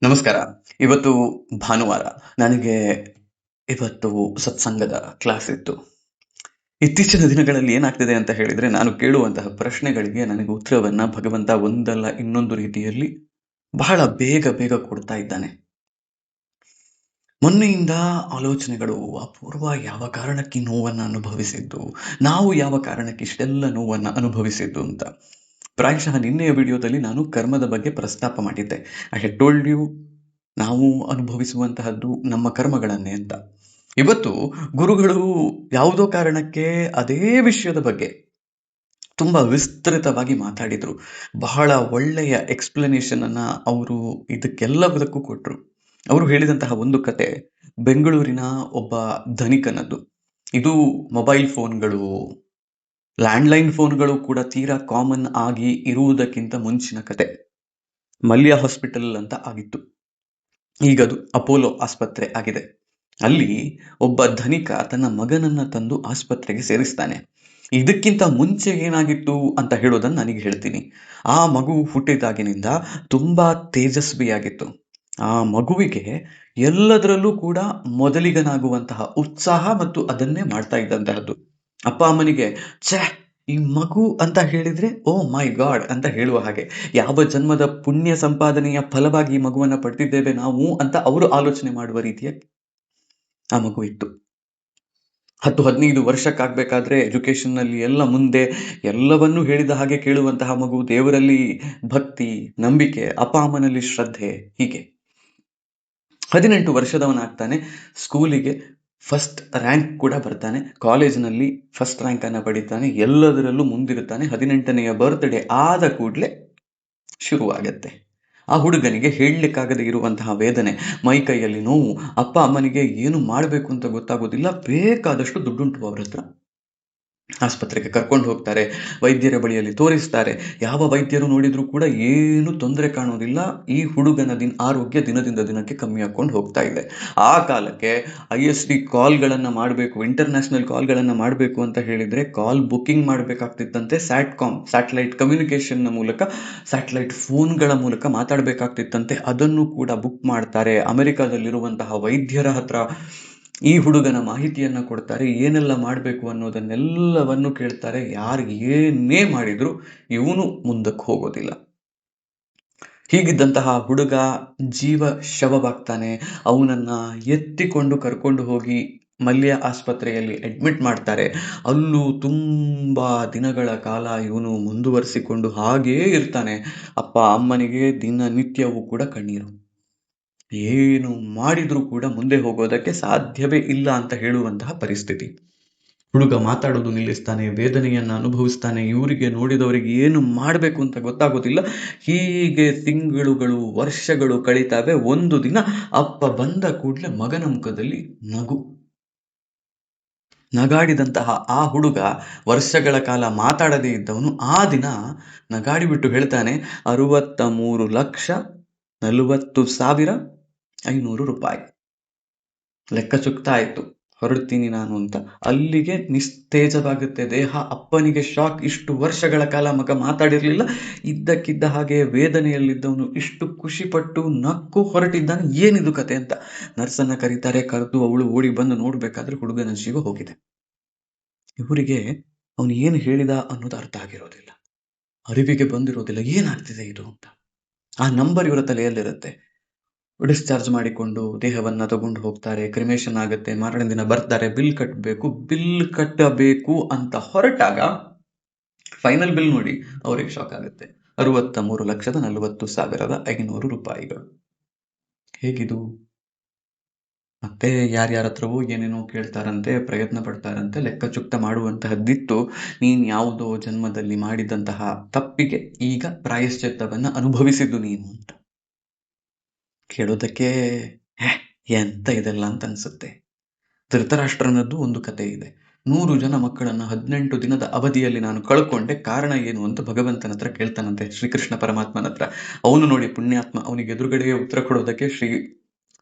ನಮಸ್ಕಾರ. ಇವತ್ತು ಭಾನುವಾರ. ನನಗೆ ಇವತ್ತು ಸತ್ಸಂಗದ ಕ್ಲಾಸ್ ಇತ್ತು. ಇತ್ತೀಚಿನ ದಿನಗಳಲ್ಲಿ ಏನಾಗ್ತಿದೆ ಅಂತ ಹೇಳಿದ್ರೆ, ನಾನು ಕೇಳುವಂತಹ ಪ್ರಶ್ನೆಗಳಿಗೆ ನನಗೆ ಉತ್ತರವನ್ನ ಭಗವಂತ ಒಂದಲ್ಲ ಇನ್ನೊಂದು ರೀತಿಯಲ್ಲಿ ಬಹಳ ಬೇಗ ಬೇಗ ಕೊಡ್ತಾ ಇದ್ದಾನೆ. ಮೊನ್ನೆಯಿಂದ ಆಲೋಚನೆಗಳು, ಅಪೂರ್ವ ಯಾವ ಕಾರಣಕ್ಕೆ ಈ ನೋವನ್ನ ಅನುಭವಿಸಿದ್ದು, ನಾವು ಯಾವ ಕಾರಣಕ್ಕೆ ಇಷ್ಟೆಲ್ಲ ನೋವನ್ನ ಅನುಭವಿಸಿದ್ದು ಅಂತ. ಪ್ರಾಯಶಃ ನಿನ್ನೆಯ ವಿಡಿಯೋದಲ್ಲಿ ನಾನು ಕರ್ಮದ ಬಗ್ಗೆ ಪ್ರಸ್ತಾಪ ಮಾಡಿದ್ದೆ. ಐ ಹ್ಯಾಡ್ ಟೋಲ್ಡ್ ಯು, ನಾವು ಅನುಭವಿಸುವಂತಹದ್ದು ನಮ್ಮ ಕರ್ಮಗಳನ್ನೇ ಅಂತ. ಇವತ್ತು ಗುರುಗಳು ಯಾವುದೋ ಕಾರಣಕ್ಕೆ ಅದೇ ವಿಷಯದ ಬಗ್ಗೆ ತುಂಬಾ ವಿಸ್ತೃತವಾಗಿ ಮಾತಾಡಿದ್ರು. ಬಹಳ ಒಳ್ಳೆಯ ಎಕ್ಸ್ಪ್ಲನೇಷನ್ ಅನ್ನ ಅವರು ಇದಕ್ಕೆಲ್ಲದಕ್ಕೂ ಕೊಟ್ರು. ಅವರು ಹೇಳಿದಂತಹ ಒಂದು ಕತೆ ಬೆಂಗಳೂರಿನ ಒಬ್ಬ ಧನಿಕನದ್ದು. ಇದು ಮೊಬೈಲ್ ಫೋನ್ಗಳು, ಲ್ಯಾಂಡ್ಲೈನ್ ಫೋನ್ಗಳು ಕೂಡ ತೀರಾ ಕಾಮನ್ ಆಗಿ ಇರುವುದಕ್ಕಿಂತ ಮುಂಚಿನ ಕತೆ. ಮಲ್ಯ ಹಾಸ್ಪಿಟಲ್ ಅಂತ ಆಗಿತ್ತು. ಈಗದು ಅಪೋಲೋ ಆಸ್ಪತ್ರೆ ಆಗಿದೆ. ಅಲ್ಲಿ ಒಬ್ಬ ಧನಿಕ ತನ್ನ ಮಗನನ್ನ ತಂದು ಆಸ್ಪತ್ರೆಗೆ ಸೇರಿಸ್ತಾನೆ. ಇದಕ್ಕಿಂತ ಮುಂಚೆ ಏನಾಗಿತ್ತು ಅಂತ ಹೇಳೋದನ್ನ ನನಗೆ ಹೇಳ್ತೀನಿ. ಆ ಮಗು ಹುಟ್ಟಿದಾಗಿನಿಂದ ತುಂಬಾ ತೇಜಸ್ವಿಯಾಗಿತ್ತು. ಆ ಮಗುವಿಗೆ ಎಲ್ಲದರಲ್ಲೂ ಕೂಡ ಮೊದಲಿಗನಾಗುವಂತಹ ಉತ್ಸಾಹ ಮತ್ತು ಅದನ್ನೇ ಮಾಡ್ತಾ ಇದ್ದಂತಹದ್ದು. ಅಪ್ಪ ಅಮ್ಮನಿಗೆ ಛೇ, ಈ ಮಗು ಅಂತ ಹೇಳಿದ್ರೆ ಓ ಮೈ ಗಾಡ್ ಅಂತ ಹೇಳುವ ಹಾಗೆ, ಯಾವ ಜನ್ಮದ ಪುಣ್ಯ ಸಂಪಾದನೆಯ ಫಲವಾಗಿ ಈ ಮಗುವನ್ನ ಪಡೆದಿದ್ದೇವೆ ನಾವು ಅಂತ ಅವರು ಆಲೋಚನೆ ಮಾಡುವ ರೀತಿಯ ಆ ಮಗು ಇತ್ತು. 10-15 ವರ್ಷಕ್ಕಾಗಬೇಕಾದ್ರೆ ಎಜುಕೇಷನ್ನಲ್ಲಿ ಎಲ್ಲ ಮುಂದೆ ಎಲ್ಲವನ್ನೂ ಹೇಳಿದ ಹಾಗೆ ಕೇಳುವಂತಹ ಮಗು, ದೇವರಲ್ಲಿ ಭಕ್ತಿ, ನಂಬಿಕೆ, ಅಪ್ಪ ಅಮ್ಮನಲ್ಲಿ ಶ್ರದ್ಧೆ, ಹೀಗೆ 18 ವರ್ಷದವನಾಗ್ತಾನೆ. ಸ್ಕೂಲಿಗೆ ಫಸ್ಟ್ ರ್ಯಾಂಕ್ ಕೂಡ ಬರ್ತಾನೆ. ಕಾಲೇಜಿನಲ್ಲಿ ಫಸ್ಟ್ ರ್ಯಾಂಕ್ ಅನ್ನ ಪಡಿತಾನೆ. ಎಲ್ಲದರಲ್ಲೂ ಮುಂದಿರುತ್ತಾನೆ. 18ನೆಯ ಬರ್ತ್ಡೇ ಆದ ಕೂಡಲೇ ಶುರುವಾಗತ್ತೆ ಆ ಹುಡುಗನಿಗೆ ಹೇಳಲಿಕ್ಕಾಗದೆ ಇರುವಂತಹ ವೇದನೆ, ಮೈ ಕೈಯಲ್ಲಿ ನೋವು. ಅಪ್ಪ ಅಮ್ಮನಿಗೆ ಏನು ಮಾಡಬೇಕು ಅಂತ ಗೊತ್ತಾಗೋದಿಲ್ಲ. ಬೇಕಾದಷ್ಟು ದುಡ್ಡುಂಟು ಅವ್ರ ಹತ್ರ. ಆಸ್ಪತ್ರೆಗೆ ಕರ್ಕೊಂಡು ಹೋಗ್ತಾರೆ, ವೈದ್ಯರ ಬಳಿಯಲ್ಲಿ ತೋರಿಸ್ತಾರೆ. ಯಾವ ವೈದ್ಯರು ನೋಡಿದ್ರು ಕೂಡ ಏನು ತೊಂದರೆ ಕಾಣೋದಿಲ್ಲ. ಈ ಹುಡುಗನ ಆರೋಗ್ಯ ದಿನದಿಂದ ದಿನಕ್ಕೆ ಕಮ್ಮಿ ಹಾಕೊಂಡು ಹೋಗ್ತಾ ಇದೆ. ಆ ಕಾಲಕ್ಕೆ ISD ಕಾಲ್ಗಳನ್ನ ಮಾಡಬೇಕು, ಇಂಟರ್ನ್ಯಾಷನಲ್ ಕಾಲ್ಗಳನ್ನ ಮಾಡಬೇಕು ಅಂತ ಹೇಳಿದ್ರೆ ಕಾಲ್ ಬುಕ್ಕಿಂಗ್ ಮಾಡಬೇಕಾಗ್ತಿತ್ತಂತೆ. ಸ್ಯಾಟಲೈಟ್ ಕಮ್ಯುನಿಕೇಶನ್ ಮೂಲಕ, ಸ್ಯಾಟಲೈಟ್ ಫೋನ್ಗಳ ಮೂಲಕ ಮಾತಾಡಬೇಕಾಗ್ತಿತ್ತಂತೆ. ಅದನ್ನು ಕೂಡ ಬುಕ್ ಮಾಡ್ತಾರೆ. ಅಮೆರಿಕಾದಲ್ಲಿರುವಂತಹ ವೈದ್ಯರ ಹತ್ರ ಈ ಹುಡುಗನ ಮಾಹಿತಿಯನ್ನ ಕೊಡ್ತಾರೆ. ಏನೆಲ್ಲ ಮಾಡಬೇಕು ಅನ್ನೋದನ್ನೆಲ್ಲವನ್ನು ಕೇಳ್ತಾರೆ. ಯಾರು ಏನೇ ಮಾಡಿದ್ರು ಇವನು ಮುಂದಕ್ಕೆ ಹೋಗೋದಿಲ್ಲ. ಹೀಗಿದ್ದಂತಹ ಹುಡುಗ ಜೀವ ಶವವಾಗ್ತಾನೆ. ಅವನನ್ನ ಎತ್ತಿಕೊಂಡು ಕರ್ಕೊಂಡು ಹೋಗಿ ಮಲ್ಯ ಆಸ್ಪತ್ರೆಯಲ್ಲಿ ಅಡ್ಮಿಟ್ ಮಾಡ್ತಾರೆ. ಅಲ್ಲೂ ತುಂಬಾ ದಿನಗಳ ಕಾಲ ಇವನು ಮುಂದುವರಿಸಿಕೊಂಡು ಹಾಗೇ ಇರ್ತಾನೆ. ಅಪ್ಪ ಅಮ್ಮನಿಗೆ ದಿನನಿತ್ಯವೂ ಕೂಡ ಕಣ್ಣೀರು. ಏನು ಮಾಡಿದ್ರೂ ಕೂಡ ಮುಂದೆ ಹೋಗೋದಕ್ಕೆ ಸಾಧ್ಯವೇ ಇಲ್ಲ ಅಂತ ಹೇಳುವಂತಹ ಪರಿಸ್ಥಿತಿ. ಹುಡುಗ ಮಾತಾಡೋದು ನಿಲ್ಲಿಸ್ತಾನೆ, ವೇದನೆಯನ್ನ ಅನುಭವಿಸ್ತಾನೆ. ಇವರಿಗೆ ನೋಡಿದವರಿಗೆ ಏನು ಮಾಡಬೇಕು ಅಂತ ಗೊತ್ತಾಗೋದಿಲ್ಲ. ಹೀಗೆ ತಿಂಗಳುಗಳು, ವರ್ಷಗಳು ಕಳೀತಾವೆ. ಒಂದು ದಿನ ಅಪ್ಪ ಬಂದ ಕೂಡಲೇ ಮಗನ ಮುಖದಲ್ಲಿ ನಗು. ನಗಾಡಿದಂತಹ ಆ ಹುಡುಗ, ವರ್ಷಗಳ ಕಾಲ ಮಾತಾಡದೇ ಇದ್ದವನು, ಆ ದಿನ ನಗಾಡಿಬಿಟ್ಟು ಹೇಳ್ತಾನೆ, 63,40,500 ರೂಪಾಯಿ. ಲೆಕ್ಕ ಚುಕ್ತಾ ಆಯ್ತು, ಹೊರಡ್ತೀನಿ ನಾನು ಅಂತ. ಅಲ್ಲಿಗೆ ನಿಸ್ತೇಜವಾಗುತ್ತೆ ದೇಹ. ಅಪ್ಪನಿಗೆ ಶಾಕ್. ಇಷ್ಟು ವರ್ಷಗಳ ಕಾಲ ಮಗ ಮಾತಾಡಿರ್ಲಿಲ್ಲ. ಇದ್ದಕ್ಕಿದ್ದ ಹಾಗೆ ವೇದನೆಯಲ್ಲಿದ್ದವನು ಇಷ್ಟು ಖುಷಿಪಟ್ಟು ನಕ್ಕು ಹೊರಟಿದ್ದಾನೆ. ಏನಿದು ಕತೆ ಅಂತ ನರ್ಸನ್ನ ಕರೀತಾರೆ. ಕರೆದು ಅವಳು ಓಡಿ ಬಂದು ನೋಡ್ಬೇಕಾದ್ರೆ ಹುಡುಗನ ಜೀವ ಹೋಗಿದೆ. ಇವರಿಗೆ ಅವನು ಏನು ಹೇಳಿದ ಅನ್ನೋದು ಅರ್ಥ ಆಗಿರೋದಿಲ್ಲ, ಅರಿವಿಗೆ ಬಂದಿರೋದಿಲ್ಲ ಏನಾಗ್ತಿದೆ ಇದು ಅಂತ. ಆ ನಂಬರ್ ಇವರ ತಲೆಯಲ್ಲಿರುತ್ತೆ. ಡಿಸ್ಚಾರ್ಜ್ ಮಾಡಿಕೊಂಡು ದೇಹವನ್ನ ತಗೊಂಡು ಹೋಗ್ತಾರೆ. ಕ್ರಿಮೇಷನ್ ಆಗುತ್ತೆ. ಮಾರನೇ ದಿನ ಬರ್ತಾರೆ, ಬಿಲ್ ಕಟ್ಟಬೇಕು ಅಂತ ಹೊರಟಾಗ ಫೈನಲ್ ಬಿಲ್ ನೋಡಿ ಅವರಿಗೆ ಶಾಕ್ ಆಗುತ್ತೆ. 63,40,500 ರೂಪಾಯಿಗಳು. ಹೇಗಿದು? ಮತ್ತೆ ಯಾರ್ಯಾರ ಹತ್ರವೋ ಏನೇನೋ ಕೇಳ್ತಾರಂತೆ, ಪ್ರಯತ್ನ ಪಡ್ತಾರಂತೆ, ಲೆಕ್ಕಚುಕ್ತ ಮಾಡುವಂತಹದ್ದಿತ್ತು. ನೀನ್ ಯಾವುದೋ ಜನ್ಮದಲ್ಲಿ ಮಾಡಿದಂತಹ ತಪ್ಪಿಗೆ ಈಗ ಪ್ರಾಯಶ್ಚಿತ್ತವನ್ನ ಅನುಭವಿಸಿದ್ದು ನೀನು ಅಂತ ಕೇಳೋದಕ್ಕೆ ಎಂತ ಇದೆಲ್ಲ ಅಂತ ಅನ್ಸುತ್ತೆ. ಧೃತರಾಷ್ಟ್ರನದ್ದು ಒಂದು ಕತೆ ಇದೆ. 100 ಜನ ಮಕ್ಕಳನ್ನ 18 ದಿನದ ಅವಧಿಯಲ್ಲಿ ನಾನು ಕಳ್ಕೊಂಡೆ, ಕಾರಣ ಏನು ಅಂತ ಭಗವಂತನ ಹತ್ರ ಕೇಳ್ತಾನಂತೆ, ಶ್ರೀಕೃಷ್ಣ ಪರಮಾತ್ಮನ ಹತ್ರ. ಅವನು ನೋಡಿ ಪುಣ್ಯಾತ್ಮ, ಅವನಿಗೆ ಎದುರುಗಡೆಗೆ ಉತ್ತರ ಕೊಡೋದಕ್ಕೆ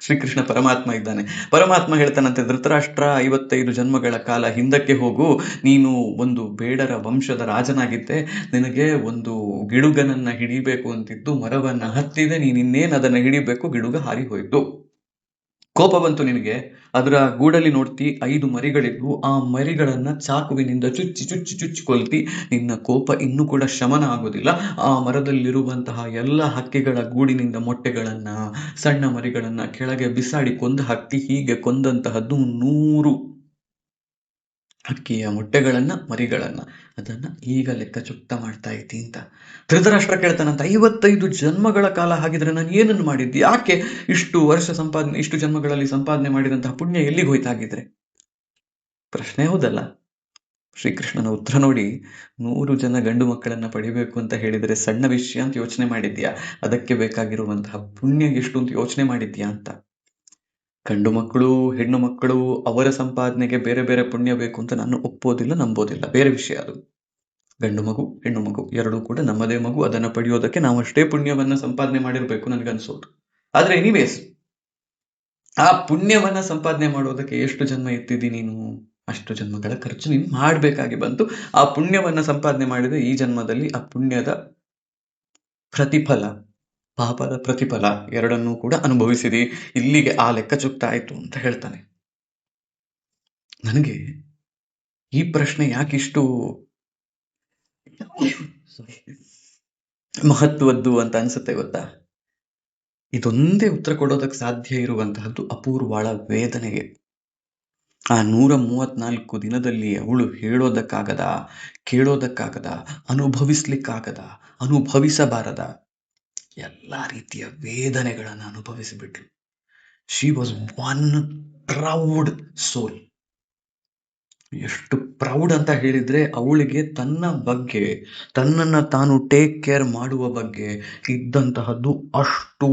ಶ್ರೀಕೃಷ್ಣ ಪರಮಾತ್ಮ ಇದ್ದಾನೆ. ಪರಮಾತ್ಮ ಹೇಳ್ತಾನಂತೆ, ಧೃತರಾಷ್ಟ್ರ 55 ಜನ್ಮಗಳ ಕಾಲ ಹಿಂದಕ್ಕೆ ಹೋಗು, ನೀನು ಒಂದು ಬೇಡರ ವಂಶದ ರಾಜನಾಗಿದ್ದೆ, ನಿನಗೆ ಒಂದು ಗಿಡುಗನನ್ನ ಹಿಡಿಬೇಕು ಅಂತಿದ್ದು, ಮರವನ್ನ ಹತ್ತಿದೆ, ನೀನ್ ಇನ್ನೇನು ಅದನ್ನ ಹಿಡಿಬೇಕು, ಗಿಡುಗ ಹಾರಿ ಹೋಯ್ತು. ಕೋಪ ಬಂತು ನಿನಗೆ, ಅದರ ಗೂಡಲ್ಲಿ ನೋಡ್ತಿ 5 ಮರಿಗಳಿದ್ವು, ಆ ಮರಿಗಳನ್ನ ಚಾಕುವಿನಿಂದ ಚುಚ್ಚಿ ಚುಚ್ಚಿ ಚುಚ್ಚಿ ಕೊಲ್ತಿ, ನಿನ್ನ ಕೋಪ ಇನ್ನೂ ಕೂಡ ಶಮನ ಆಗೋದಿಲ್ಲ. ಆ ಮರದಲ್ಲಿರುವಂತಹ ಎಲ್ಲ ಹಕ್ಕಿಗಳ ಗೂಡಿನಿಂದ ಮೊಟ್ಟೆಗಳನ್ನ, ಸಣ್ಣ ಮರಿಗಳನ್ನ ಕೆಳಗೆ ಬಿಸಾಡಿ ಕೊಂದು ಹಾಕ್ತಿ. ಹೀಗೆ ಕೊಂದಂತಹದ್ದು 100 ಹಕ್ಕಿಯ ಮೊಟ್ಟೆಗಳನ್ನ, ಮರಿಗಳನ್ನ, ಅದನ್ನ ಈಗ ಲೆಕ್ಕ ಚುಕ್ತ ಮಾಡ್ತಾ ಇದ್ದಿ ಅಂತ ಧೃತರಾಷ್ಟ್ರ ಕೇಳ್ತಾನಂತ. 55 ಜನ್ಮಗಳ ಕಾಲ ಹಾಗಿದ್ರೆ ನಾನು ಏನನ್ನು ಮಾಡಿದ್ದೆ? ಯಾಕೆ ಇಷ್ಟು ವರ್ಷ ಸಂಪಾದನೆ, ಇಷ್ಟು ಜನ್ಮಗಳಲ್ಲಿ ಸಂಪಾದನೆ ಮಾಡಿದಂತಹ ಪುಣ್ಯ ಎಲ್ಲಿಗೆ ಹೋಯ್ತಾಗಿದ್ರೆ? ಪ್ರಶ್ನೆ ಹೌದಲ್ಲ? ಶ್ರೀಕೃಷ್ಣನ ಉತ್ತರ ನೋಡಿ, 100 ಜನ ಗಂಡು ಮಕ್ಕಳನ್ನ ಪಡಿಬೇಕು ಅಂತ ಹೇಳಿದ್ರೆ ಸಣ್ಣ ವಿಷಯ ಅಂತ ಯೋಚನೆ ಮಾಡಿದ್ಯಾ? ಅದಕ್ಕೆ ಬೇಕಾಗಿರುವಂತಹ ಪುಣ್ಯ ಎಷ್ಟು ಅಂತ ಯೋಚನೆ ಮಾಡಿದ್ಯಾ ಅಂತ. ಗಂಡು ಮಕ್ಕಳು, ಹೆಣ್ಣು ಮಕ್ಕಳು, ಅವರ ಸಂಪಾದನೆಗೆ ಬೇರೆ ಬೇರೆ ಪುಣ್ಯ ಬೇಕು ಅಂತ ನಾನು ಒಪ್ಪೋದಿಲ್ಲ, ನಂಬೋದಿಲ್ಲ, ಬೇರೆ ವಿಷಯ ಅದು. ಗಂಡು ಮಗು, ಹೆಣ್ಣು ಮಗು ಎರಡೂ ಕೂಡ ನಮ್ಮದೇ ಮಗು, ಅದನ್ನ ಪಡೆಯೋದಕ್ಕೆ ನಾವು ಅಷ್ಟೇ ಪುಣ್ಯವನ್ನ ಸಂಪಾದನೆ ಮಾಡಿರ್ಬೇಕು ನನ್ಗನ್ಸೋದು. ಆದ್ರೆ ಎನಿವೇಸ್, ಆ ಪುಣ್ಯವನ್ನ ಸಂಪಾದನೆ ಮಾಡೋದಕ್ಕೆ ಎಷ್ಟು ಜನ್ಮ ಎತ್ತಿದ್ದಿ ನೀನು? ಅಷ್ಟು ಜನ್ಮಗಳ ಖರ್ಚು ನೀನು ಮಾಡ್ಬೇಕಾಗಿ ಬಂತು. ಆ ಪುಣ್ಯವನ್ನ ಸಂಪಾದನೆ ಮಾಡಿದ್ರೆ ಈ ಜನ್ಮದಲ್ಲಿ ಆ ಪುಣ್ಯದ ಪ್ರತಿಫಲ, ಪಾಪದ ಪ್ರತಿಫಲ ಎರಡನ್ನೂ ಕೂಡ ಅನುಭವಿಸಿದಿ. ಇಲ್ಲಿಗೆ ಆ ಲೆಕ್ಕ ಚುಕ್ತ ಆಯ್ತು ಅಂತ ಹೇಳ್ತಾನೆ. ನನಗೆ ಈ ಪ್ರಶ್ನೆ ಯಾಕಿಷ್ಟು ಮಹತ್ವದ್ದು ಅಂತ ಅನ್ಸುತ್ತೆ ಗೊತ್ತಾ? ಇದೊಂದೇ ಉತ್ತರ ಕೊಡೋದಕ್ಕೆ ಸಾಧ್ಯ ಇರುವಂತಹದ್ದು ಅಪೂರ್ವಾಳ ವೇದನೆಗೆ. ಆ 134 ದಿನದಲ್ಲಿ ಅವಳು ಹೇಳೋದಕ್ಕಾಗದ, ಕೇಳೋದಕ್ಕಾಗದ, ಅನುಭವಿಸ್ಲಿಕ್ಕಾಗದ, ಅನುಭವಿಸಬಾರದ ಎಲ್ಲಾ ರೀತಿಯ ವೇದನೆಗಳನ್ನು ಅನುಭವಿಸಿಬಿಟ್ಲು. ಶಿ ವಾಸ್ ಒನ್ ಪ್ರೌಡ್ ಸೋಲ್. ಎಷ್ಟು ಪ್ರೌಡ್ ಅಂತ ಹೇಳಿದ್ರೆ, ಅವಳಿಗೆ ತನ್ನ ಬಗ್ಗೆ, ತನ್ನನ್ನ ತಾನು ಟೇಕ್ ಕೇರ್ ಮಾಡುವ ಬಗ್ಗೆ ಇದ್ದಂತಹದ್ದು ಅಷ್ಟು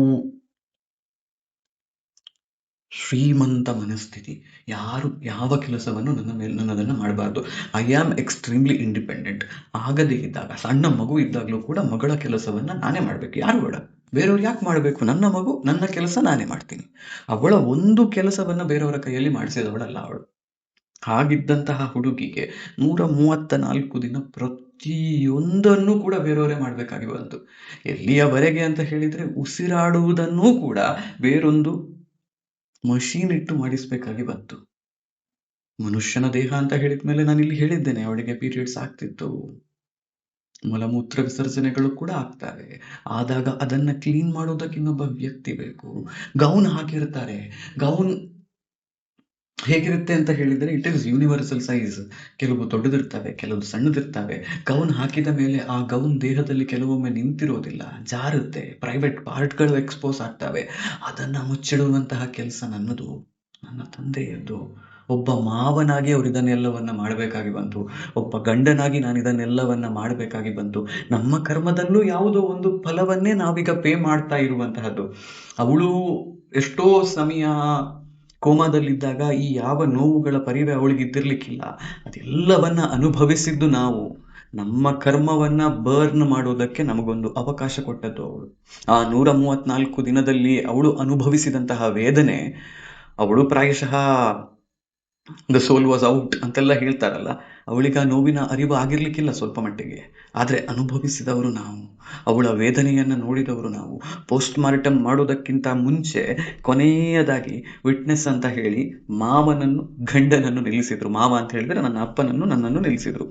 ಶ್ರೀಮಂತ ಮನಸ್ಥಿತಿ. ಯಾರು ಯಾವ ಕೆಲಸವನ್ನು ನನ್ನದನ್ನ ಮಾಡಬಾರ್ದು. I am extremely independent. ಆಗದೇ ಇದ್ದಾಗ, ಸಣ್ಣ ಮಗು ಇದ್ದಾಗಲೂ ಕೂಡ ಮಗಳ ಕೆಲಸವನ್ನ ನಾನೇ ಮಾಡ್ಬೇಕು, ಯಾರು ಬೇಡ, ಬೇರೆಯವ್ರು ಯಾಕೆ ಮಾಡಬೇಕು? ನನ್ನ ಮಗು, ನನ್ನ ಕೆಲಸ ನಾನೇ ಮಾಡ್ತೀನಿ. ಅವಳ ಒಂದು ಕೆಲಸವನ್ನ ಬೇರೆಯವರ ಕೈಯಲ್ಲಿ ಮಾಡಿಸಿದವಳಲ್ಲ ಅವಳು. ಹಾಗಿದ್ದಂತಹ ಹುಡುಗಿಗೆ 134 ದಿನ ಪ್ರತಿಯೊಂದನ್ನು ಕೂಡ ಬೇರೆಯವರೇ ಮಾಡ್ಬೇಕಾಗಿ ಬಂತು. ಎಲ್ಲಿಯವರೆಗೆ ಅಂತ ಹೇಳಿದ್ರೆ, ಉಸಿರಾಡುವುದನ್ನೂ ಕೂಡ ಬೇರೊಂದು ಮಷೀನ್ ಇಟ್ಟು ಮಾಡಿಸ್ಬೇಕಾಗಿ ಬಂತು. ಮನುಷ್ಯನ ದೇಹ ಅಂತ ಹೇಳಿದ್ಮೇಲೆ ನಾನು ಇಲ್ಲಿ ಹೇಳಿದ್ದೇನೆ, ಅವಳಿಗೆ ಪೀರಿಯಡ್ಸ್ ಆಗ್ತಿತ್ತು, ಮಲಮೂತ್ರ ವಿಸರ್ಜನೆಗಳು ಕೂಡ ಆಗ್ತವೆ. ಆದಾಗ ಅದನ್ನ ಕ್ಲೀನ್ ಮಾಡೋದಕ್ಕೆ ಇನ್ನೊಬ್ಬ ವ್ಯಕ್ತಿ ಬೇಕು. ಗೌನ್ ಹಾಕಿರ್ತಾರೆ. ಗೌನ್ ಹೇಗಿರುತ್ತೆ ಅಂತ ಹೇಳಿದ್ರೆ, ಇಟ್ ಈಸ್ ಯೂನಿವರ್ಸಲ್ ಸೈಜ್. ಕೆಲವು ದೊಡ್ಡದಿರ್ತವೆ, ಕೆಲವು ಸಣ್ಣದಿರ್ತವೆ. ಗೌನ್ ಹಾಕಿದ ಮೇಲೆ ಆ ಗೌನ್ ದೇಹದಲ್ಲಿ ಕೆಲವೊಮ್ಮೆ ನಿಂತಿರೋದಿಲ್ಲ, ಜಾರುತ್ತೆ, ಪ್ರೈವೇಟ್ ಪಾರ್ಟ್ಗಳು ಎಕ್ಸ್ಪೋಸ್ ಆಗ್ತವೆ. ಅದನ್ನ ಮುಚ್ಚಿಡುವಂತಹ ಕೆಲಸ ನನ್ನದು, ನನ್ನ ತಂದೆಯದ್ದು. ಒಬ್ಬ ಮಾವನಾಗಿ ಅವರು ಇದನ್ನೆಲ್ಲವನ್ನ ಮಾಡಬೇಕಾಗಿ ಬಂತು. ಒಬ್ಬ ಗಂಡನಾಗಿ ನಾನು ಇದನ್ನೆಲ್ಲವನ್ನ ಮಾಡಬೇಕಾಗಿ ಬಂತು. ನಮ್ಮ ಕರ್ಮದಲ್ಲೂ ಯಾವುದೋ ಒಂದು ಫಲವನ್ನೇ ನಾವೀಗ ಪೇ ಮಾಡ್ತಾ ಇರುವಂತಹದ್ದು. ಅವಳು ಎಷ್ಟೋ ಸಮಯ ಕೋಮಾದಲ್ಲಿದ್ದಾಗ ಈ ಯಾವ ನೋವುಗಳ ಪರಿವೆ ಅವಳಿಗೆ ಇದ್ದಿರ್ಲಿಕ್ಕಿಲ್ಲ. ಅದೆಲ್ಲವನ್ನ ಅನುಭವಿಸಿದ್ದು ನಾವು. ನಮ್ಮ ಕರ್ಮವನ್ನ ಬರ್ನ್ ಮಾಡೋದಕ್ಕೆ ನಮಗೊಂದು ಅವಕಾಶ ಕೊಟ್ಟದ್ದು ಅವಳು. ಆ 134 ದಿನದಲ್ಲಿ ಅವಳು ಅನುಭವಿಸಿದಂತಹ ವೇದನೆ, ಅವಳು ಪ್ರಾಯಶಃ ದ ಸೋಲ್ ವಾಸ್ ಔಟ್ ಅಂತೆಲ್ಲ ಹೇಳ್ತಾರಲ್ಲ, ಅವಳಿಗೆ ಆ ನೋವಿನ ಅರಿವು ಆಗಿರ್ಲಿಕ್ಕಿಲ್ಲ ಸ್ವಲ್ಪ ಮಟ್ಟಿಗೆ. ಆದರೆ ಅನುಭವಿಸಿದವರು ನಾವು, ಅವಳ ವೇದನೆಯನ್ನು ನೋಡಿದವರು ನಾವು. ಪೋಸ್ಟ್ ಮಾರ್ಟಮ್ ಮಾಡೋದಕ್ಕಿಂತ ಮುಂಚೆ ಕೊನೆಯದಾಗಿ ವಿಟ್ನೆಸ್ ಅಂತ ಹೇಳಿ ಮಾವನನ್ನು, ಗಂಡನನ್ನು ನಿಲ್ಲಿಸಿದ್ರು. ಮಾವ ಅಂತ ಹೇಳಿದ್ರೆ ನನ್ನ ಅಪ್ಪನನ್ನು, ನನ್ನನ್ನು ನಿಲ್ಲಿಸಿದ್ರು.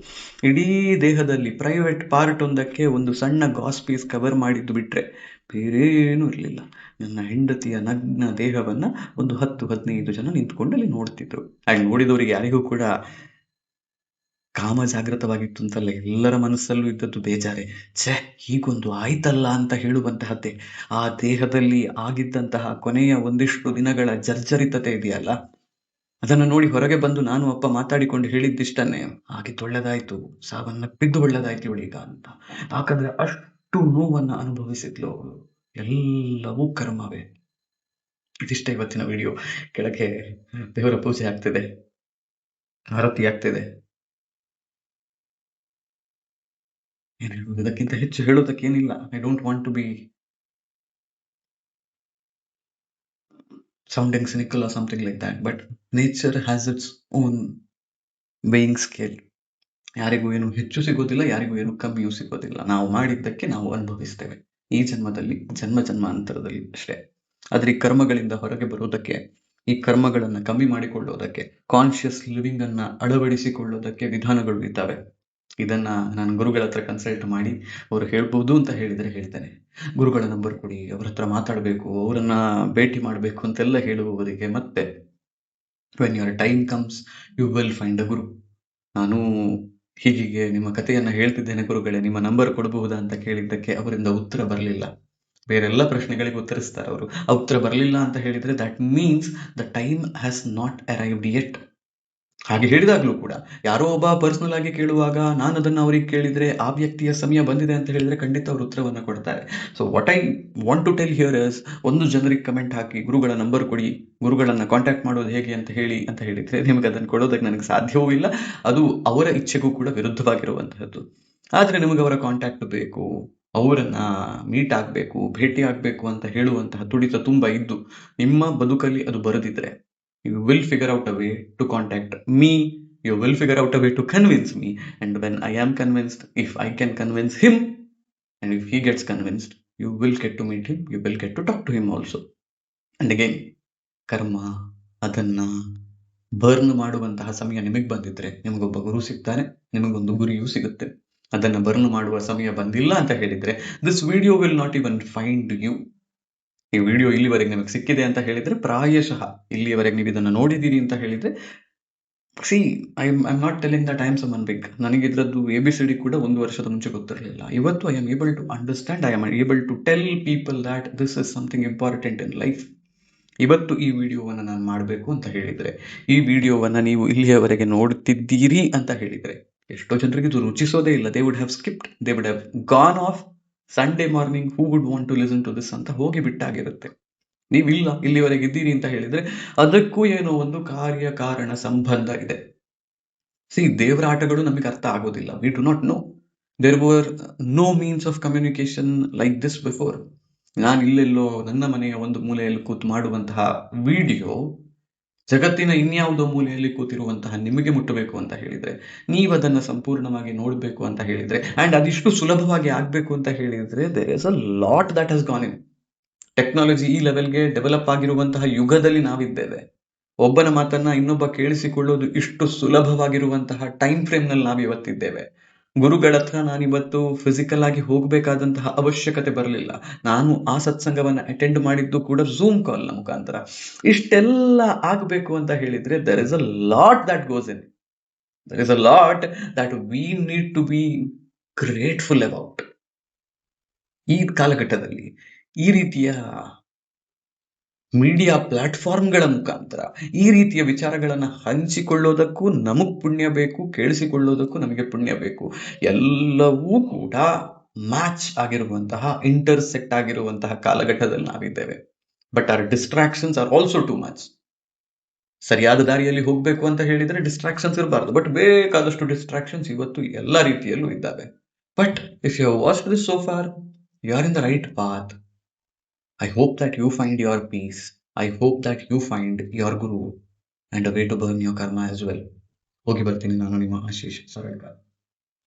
ಇಡೀ ದೇಹದಲ್ಲಿ ಪ್ರೈವೇಟ್ ಪಾರ್ಟ್ ಒಂದಕ್ಕೆ ಒಂದು ಸಣ್ಣ ಗಾಸ್ ಪೀಸ್ ಕವರ್ ಮಾಡಿದ್ದು ಬಿಟ್ರೆ ಬೇರೇನೂ ಇರಲಿಲ್ಲ. ನನ್ನ ಹೆಂಡತಿಯ ನಗ್ನ ದೇಹವನ್ನ ಒಂದು 10-15 ಜನ ನಿಂತ್ಕೊಂಡು ಅಲ್ಲಿ ನೋಡ್ತಿದ್ರು. ಹಾಗೆ ನೋಡಿದವರಿಗೆ ಯಾರಿಗೂ ಕೂಡ ಕಾಮ ಜಾಗೃತವಾಗಿತ್ತು ಅಂತಲ್ಲ, ಎಲ್ಲರ ಮನಸ್ಸಲ್ಲೂ ಇದ್ದದ್ದು ಬೇಜಾರೆ. ಛೆ, ಹೀಗೊಂದು ಆಯ್ತಲ್ಲ ಅಂತ ಹೇಳುವಂತಹದ್ದೇ. ಆ ದೇಹದಲ್ಲಿ ಆಗಿದ್ದಂತಹ ಕೊನೆಯ ಒಂದಿಷ್ಟು ದಿನಗಳ ಜರ್ಜರಿತತೆ ಇದೆಯಲ್ಲ, ಅದನ್ನು ನೋಡಿ ಹೊರಗೆ ಬಂದು ನಾನು ಅಪ್ಪ ಮಾತಾಡಿಕೊಂಡು ಹೇಳಿದ್ದಿಷ್ಟನ್ನೇ, ಆಗಿದ್ದು ಒಳ್ಳೆದಾಯ್ತು, ಸಾವನ್ನಪ್ಪಿದ್ದು ಒಳ್ಳೆದಾಯ್ತು ಇವಳೀಗ ಅಂತ. ಯಾಕಂದ್ರೆ ಅಷ್ಟು ನೋವನ್ನ ಅನುಭವಿಸಿದ್ಲು ಅವಳು. ಎಲ್ಲವೂ ಕರ್ಮವೇ. ಇದಿಷ್ಟೇ ಇವತ್ತಿನ ವಿಡಿಯೋ. ಕೆಳಗೆ ದೇವರ ಪೂಜೆ ಆಗ್ತಿದೆ, ಆರತಿ ಆಗ್ತಿದೆ. ಏನ್ ಹೇಳುವುದು, ಇದಕ್ಕಿಂತ ಹೆಚ್ಚು ಹೇಳೋದಕ್ಕೇನಿಲ್ಲ. I don't want to be sounding cynical or something like that, but nature has its own weighing scale. ಯಾರಿಗೂ ಏನು ಹೆಚ್ಚು ಸಿಗೋದಿಲ್ಲ, ಯಾರಿಗೂ ಏನು ಕಮ್ಮಿಯೂ ಸಿಗೋದಿಲ್ಲ. ನಾವು ಮಾಡಿದ್ದಕ್ಕೆ ನಾವು ಅನುಭವಿಸ್ತೇವೆ ಈ ಜನ್ಮದಲ್ಲಿ, ಜನ್ಮಾಂತರದಲ್ಲಿ ಅಷ್ಟೇ. ಆದ್ರೆ ಈ ಕರ್ಮಗಳಿಂದ ಹೊರಗೆ ಬರೋದಕ್ಕೆ, ಈ ಕರ್ಮಗಳನ್ನ ಕಮ್ಮಿ ಮಾಡಿಕೊಳ್ಳೋದಕ್ಕೆ, ಕಾನ್ಶಿಯಸ್ ಲಿವಿಂಗ್ ಅನ್ನ ಅಳವಡಿಸಿಕೊಳ್ಳೋದಕ್ಕೆ ವಿಧಾನಗಳು ಇದ್ದಾವೆ. ಇದನ್ನ ನಾನು ಗುರುಗಳ ಹತ್ರ ಕನ್ಸಲ್ಟ್ ಮಾಡಿ ಅವ್ರು ಹೇಳ್ಬೋದು ಅಂತ ಹೇಳಿದ್ರೆ ಹೇಳ್ತೇನೆ. ಗುರುಗಳ ನಂಬರ್ ಕೊಡಿ, ಅವ್ರ ಹತ್ರ ಮಾತಾಡಬೇಕು, ಅವರನ್ನ ಭೇಟಿ ಮಾಡಬೇಕು ಅಂತೆಲ್ಲ ಹೇಳುವವರಿಗೆ ಮತ್ತೆ when your time comes you will find a guru. ನಾನು ಹೀಗೆ ನಿಮ್ಮ ಕಥೆಯನ್ನ ಹೇಳ್ತಿದ್ದೇನೆ ಗುರುಗಳೇ, ನಿಮ್ಮ ನಂಬರ್ ಕೊಡಬಹುದಾ ಅಂತ ಕೇಳಿದ್ದಕ್ಕೆ ಅವರಿಂದ ಉತ್ತರ ಬರಲಿಲ್ಲ. ಬೇರೆಲ್ಲ ಪ್ರಶ್ನೆಗಳಿಗೆ ಉತ್ತರಿಸ್ತಾರೆ ಅವರು. ಆ ಉತ್ತರ ಬರಲಿಲ್ಲ ಅಂತ ಹೇಳಿದ್ರೆ that means the time has not arrived yet. ಹಾಗೆ ಹೇಳಿದಾಗ್ಲೂ ಕೂಡ ಯಾರೋ ಒಬ್ಬ ಪರ್ಸನಲ್ ಆಗಿ ಕೇಳುವಾಗ ನಾನು ಅದನ್ನ ಅವ್ರಿಗೆ ಕೇಳಿದ್ರೆ ಆ ವ್ಯಕ್ತಿಯ ಸಮಯ ಬಂದಿದೆ ಅಂತ ಹೇಳಿದ್ರೆ ಖಂಡಿತ ಅವರು ಉತ್ತರವನ್ನ ಕೊಡ್ತಾರೆ. So what I want to tell here is, ಒಂದು ಜನರಿಗೆ ಕಮೆಂಟ್ ಹಾಕಿ ಗುರುಗಳ ನಂಬರ್ ಕೊಡಿ, ಗುರುಗಳನ್ನ ಕಾಂಟ್ಯಾಕ್ಟ್ ಮಾಡೋದು ಹೇಗೆ ಅಂತ ಹೇಳಿದ್ರೆ ನಿಮಗೆ ಅದನ್ನು ಕೊಡೋದಕ್ಕೆ ನನಗೆ ಸಾಧ್ಯವೂ ಇಲ್ಲ. ಅದು ಅವರ ಇಚ್ಛೆಗೂ ಕೂಡ ವಿರುದ್ಧವಾಗಿರುವಂತಹದ್ದು. ಆದ್ರೆ ನಿಮಗೆ ಅವರ ಕಾಂಟ್ಯಾಕ್ಟ್ ಬೇಕು, ಅವರನ್ನ ಮೀಟ್ ಆಗಬೇಕು, ಭೇಟಿ ಆಗಬೇಕು ಅಂತ ಹೇಳುವಂತಹ ತುಡಿತ ತುಂಬಾ ಇದ್ದು ನಿಮ್ಮ ಬದುಕಲ್ಲಿ ಅದು ಬರೆದಿದ್ರೆ, you will figure out a way to contact me, you will figure out a way to convince me, and when I am convinced, if I can convince him, and if he gets convinced, you will get to meet him, you will get to talk to him also. And again, ಕರ್ಮ ಅದನ್ನ burn ಮಾಡುವಂತಹ ಸಮಯ ನಿಮಗೆ ಬಂದಿದ್ರೆ ನಿಮಗೊಬ್ಬ ಗುರು ಸಿಗ್ತಾನೆ, ನಿಮಗೊಂದು ಗುರಿಯೂ ಸಿಗುತ್ತೆ. ಅದನ್ನ ಬರ್ನ್ ಮಾಡುವ ಸಮಯ ಬಂದಿಲ್ಲ ಅಂತ ಹೇಳಿದ್ರೆ this video will not even find you. ಈ ವಿಡಿಯೋ ಇಲ್ಲಿವರೆಗೆ ನಿಮಗೆ ಸಿಕ್ಕಿದೆ ಅಂತ ಹೇಳಿದ್ರೆ ಪ್ರಾಯಶಃ ಇಲ್ಲಿಯವರೆಗೆ ನೀವು ಇದನ್ನು ನೋಡಿದ್ದೀರಿ ಅಂತ ಹೇಳಿದ್ರೆ, see I am not telling that I am someone big. ನನಗೆ ಇದರದ್ದು ABCD ಕೂಡ 1 ವರ್ಷದ ಮುಂಚೆ ಗೊತ್ತಿರಲಿಲ್ಲ. ಇವತ್ತು I am able to understand, I am able to tell people that this is something important in life. ಇವತ್ತು ಈ ವಿಡಿಯೋವನ್ನು ನಾನು ಮಾಡಬೇಕು ಅಂತ ಹೇಳಿದ್ರೆ, ಈ ವಿಡಿಯೋವನ್ನು ನೀವು ಇಲ್ಲಿಯವರೆಗೆ ನೋಡುತ್ತಿದ್ದೀರಿ ಅಂತ ಹೇಳಿದ್ರೆ, ಎಷ್ಟೋ ಜನರಿಗೆ ಇದು ರುಚಿಸೋದೇ ಇಲ್ಲ. They would have skipped, they would have gone off Sunday morning, who would want to listen to this ಅಂತ ಹೋಗಿ ಬಿಟ್ಟಾಗಿರುತ್ತೆ. ನೀವಿಲ್ಲ ಇಲ್ಲಿವರೆಗೆ ಇದ್ದೀರಿ ಅಂತ ಹೇಳಿದ್ರೆ ಅದಕ್ಕೂ ಏನೋ ಒಂದು ಕಾರ್ಯ ಕಾರಣ ಸಂಬಂಧ ಇದೆ. ದೇವರ ಆಟಗಳು ನಮಗೆ ಅರ್ಥ ಆಗೋದಿಲ್ಲ. We do not know. There were no means of communication like this before. ನಾನು ಇಲ್ಲೆಲ್ಲೋ ನನ್ನ ಮನೆಯ ಒಂದು ಮೂಲೆಯಲ್ಲಿ ಕೂತು ಮಾಡುವಂತಹ ವಿಡಿಯೋ ಜಗತ್ತಿನ ಇನ್ಯಾವುದೋ ಮೂಲೆಯಲ್ಲಿ ಕೂತಿರುವಂತಹ ನಿಮಗೆ ಮುಟ್ಟಬೇಕು ಅಂತ ಹೇಳಿದ್ರೆ, ನೀವು ಅದನ್ನ ಸಂಪೂರ್ಣವಾಗಿ ನೋಡಬೇಕು ಅಂತ ಹೇಳಿದ್ರೆ, ಅಂಡ್ ಅದಿಷ್ಟು ಸುಲಭವಾಗಿ ಆಗ್ಬೇಕು ಅಂತ ಹೇಳಿದ್ರೆ, there is a lot that has gone in. Technology ಈ ಲೆವೆಲ್ಗೆ ಡೆವಲಪ್ ಆಗಿರುವಂತಹ ಯುಗದಲ್ಲಿ ನಾವಿದ್ದೇವೆ. ಒಬ್ಬನ ಮಾತನ್ನ ಇನ್ನೊಬ್ಬ ಕೇಳಿಸಿಕೊಳ್ಳೋದು ಇಷ್ಟು ಸುಲಭವಾಗಿರುವಂತಹ ಟೈಮ್ ಫ್ರೇಮ್ ನಲ್ಲಿ ನಾವು ಇವತ್ತಿದ್ದೇವೆ. ಗುರುಗಳ ಹತ್ರ ನಾನಿವತ್ತು ಫಿಸಿಕಲ್ ಆಗಿ ಹೋಗ್ಬೇಕಾದಂತಹ ಅವಶ್ಯಕತೆ ಬರಲಿಲ್ಲ. ನಾನು ಆ ಸತ್ಸಂಗವನ್ನ ಅಟೆಂಡ್ ಮಾಡಿದ್ದು ಕೂಡ ಝೂಮ್ ಕಾಲ್ ನ ಮುಖಾಂತರ. ಇಷ್ಟೆಲ್ಲ ಆಗ್ಬೇಕು ಅಂತ ಹೇಳಿದ್ರೆ there is a lot that goes in. There is a lot that we need to be grateful about. ಈ ಕಾಲಘಟ್ಟದಲ್ಲಿ ಈ ರೀತಿಯ ಮೀಡಿಯಾ ಪ್ಲಾಟ್ಫಾರ್ಮ್ಗಳ ಮುಖಾಂತರ ಈ ರೀತಿಯ ವಿಚಾರಗಳನ್ನು ಹಂಚಿಕೊಳ್ಳೋದಕ್ಕೂ ನಮಗ್ ಪುಣ್ಯ ಬೇಕು, ಕೇಳಿಸಿಕೊಳ್ಳೋದಕ್ಕೂ ನಮಗೆ ಪುಣ್ಯ ಬೇಕು. ಎಲ್ಲವೂ ಕೂಡ ಮ್ಯಾಚ್ ಆಗಿರುವಂತಹ, ಇಂಟರ್ಸೆಕ್ಟ್ ಆಗಿರುವಂತಹ ಕಾಲಘಟ್ಟದಲ್ಲಿ ನಾವಿದ್ದೇವೆ. But are distractions are also too much. ಸರಿಯಾದ ದಾರಿಯಲ್ಲಿ ಹೋಗ್ಬೇಕು ಅಂತ ಹೇಳಿದ್ರೆ ಡಿಸ್ಟ್ರಾಕ್ಷನ್ಸ್ ಇರಬಾರ್ದು, ಬಟ್ ಬೇಕಾದಷ್ಟು ಡಿಸ್ಟ್ರಾಕ್ಷನ್ಸ್ ಇವತ್ತು ಎಲ್ಲ ರೀತಿಯಲ್ಲೂ ಇದ್ದಾವೆ. But if you watched this so far, you are in the right path. I hope that you find your peace. I hope that you find your guru and a way to burn your karma as well. ಹೋಗಿ ಬರ್ತೀನಿ ನಾನು, ನಿಮ್ಮ ಆಶೀಶ್ ಸರಳ್ಕರ್.